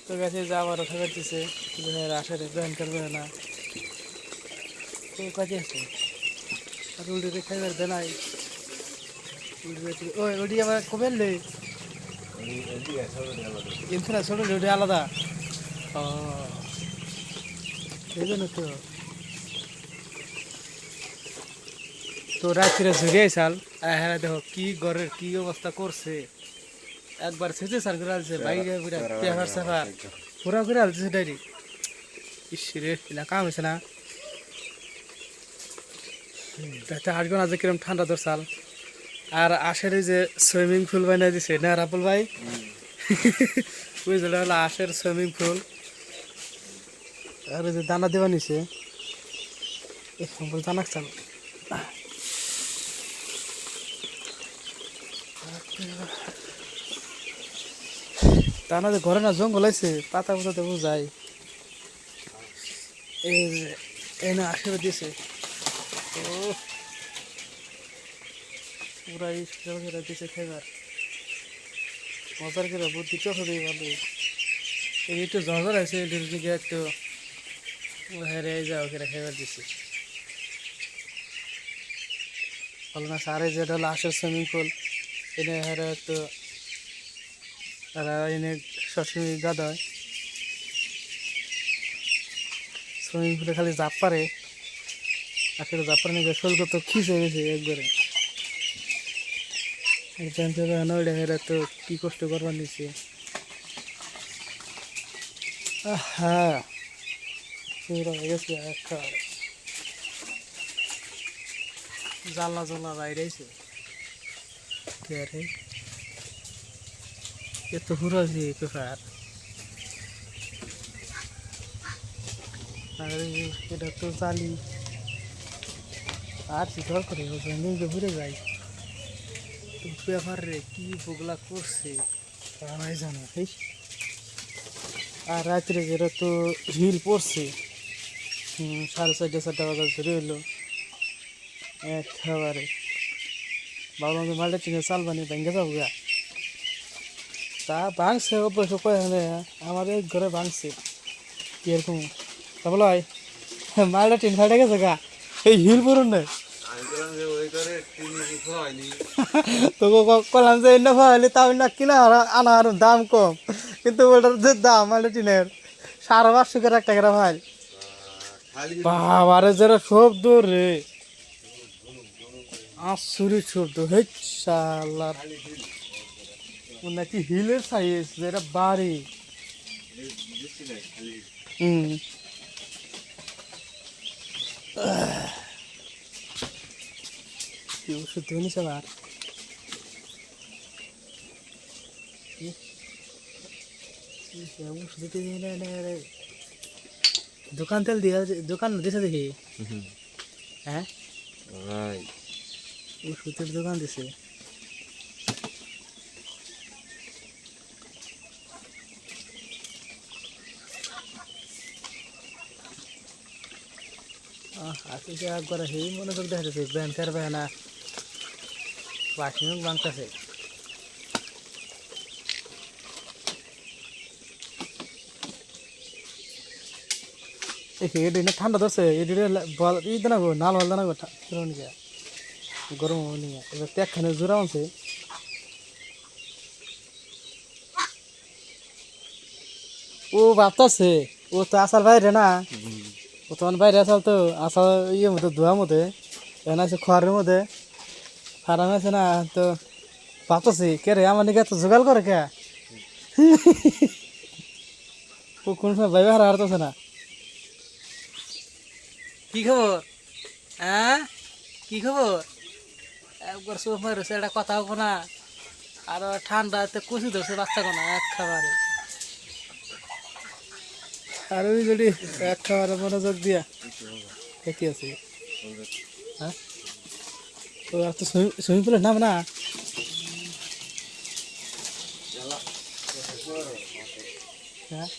তো গেছে যা আবার ওঠা করতেছে আসে ব্যান করবে না তো কাজে আছে আর উল্টে খাইবার দেনাই ওই ওটি আবার কবে লে ইনফিনা ছোট ওটি আলাদা ও এই জন্য তো তো রাত্রে ঝুঁকে সাল হ্যাঁ দেখো কি ঘরের কি অবস্থা করছে একবার সেচে সার করে আলছে বাইরে পুরা পেহার সাফার পুরা করে আলছে ডাইরি ইসরে এলা কাম হয়েছে না তাতে আসবে না যে কিরম ঠান্ডা ধর সাল আর আশের যে সুইমিং পুল বানিয়ে দিছে না রাপুল ভাই ওই যেটা হলো আশের সুইমিং পুল আর যে দানা দেওয়া নিছে দানা চাল দানা যে ঘরে না জঙ্গল আছে পাতা পাতাতে বুঝাই এই যে এনে আশের দিছে ও পুরা করে দিছে খাইবার মজার করে বুদ্ধি চোখ দিয়ে ভালো এই একটু ঝড় আছে এটির দিকে একটু হেরে যাও করে খাইবার দিছে ভালো না সারে যেটা হলো আশের সুইমিং পুল এনে হেরে একটু তারা এনে সবসময় গাদা হয় সুইমিং পুলে খালি জাপ পারে আসলে জাপ পারে নাকি শোল তো খিচে গেছে একবারে হেরা তো কি কষ্ট করবার নিচ্ছে হ্যাঁ পুরো হয়ে গেছে জানলা জানলা বাইরেছে এত ঘুরাছি পেপার এটা তো চালি আর কি ধর করে ঘুরে যাই পেপার রে কি বগলা করছে তারাই জানো আর রাত্রে যেটা তো হিল পড়ছে 4:30 বাজে রইলো একেবারে বাবা মালটা চিনে চাল বানি ভেঙে যাবো গা তা ভাঙছে অবশ্য কয়ে আমাদের ঘরে ভাঙছে এরকম তা বলো ভাই মালটা টিন ফাটে গেছে গা এই হিল পড়ুন না তো কলাম যে এনে ফাইলি তাও না কিনা আনা আর দাম কম কিন্তু ওটার যে দাম মালটা টিনের 550 করে একটা করে ভাই বাবারে যারা শব্দ রে আশ্চর্য শব্দ হে শালার নাকি হিলের সাইজ যেটা বাড়ি ওষুধ দিয়ে নিছে আবার ওষুধ দিয়ে দোকান তেল দিয়া দোকান দিছে দেখি হ্যাঁ ওষুধের দোকান দিছে আসলে একবার হেই মনোযোগ দেখাচ্ছে ব্যাংকার বেহানা ওয়াশিং বাংকাছে এটি না ঠান্ডা ধরছে এটি ই দানা গো নাল দানা গো গরম নিয়ে এবার ত্যাগখানে জোড়া আছে ও ভাবতেছে ও তো আসার বাইরে না ও তখন বাইরে আসাল তো আসা ইয়ের মধ্যে ধোয়ার মধ্যে এখন আছে খোয়ারের মধ্যে ফার্ম আছে না তো ভাবতেছি কে রে আমার নিকে এত জোগাড় করে কে ও কোন সময় ভাইবে হারা হারতেছে না কি খবর হ্যাঁ কি খবর একবার চোখ মারছে একটা কথা হবো না আর ঠান্ডাতে কুচি ধরছে বাচ্চা কোনো এক খাবারে আর ওই যদি এক খাবারে মনোযোগ দিয়া কি আছে হ্যাঁ তো আর তো সুইমিং পুলের নাম না হ্যাঁ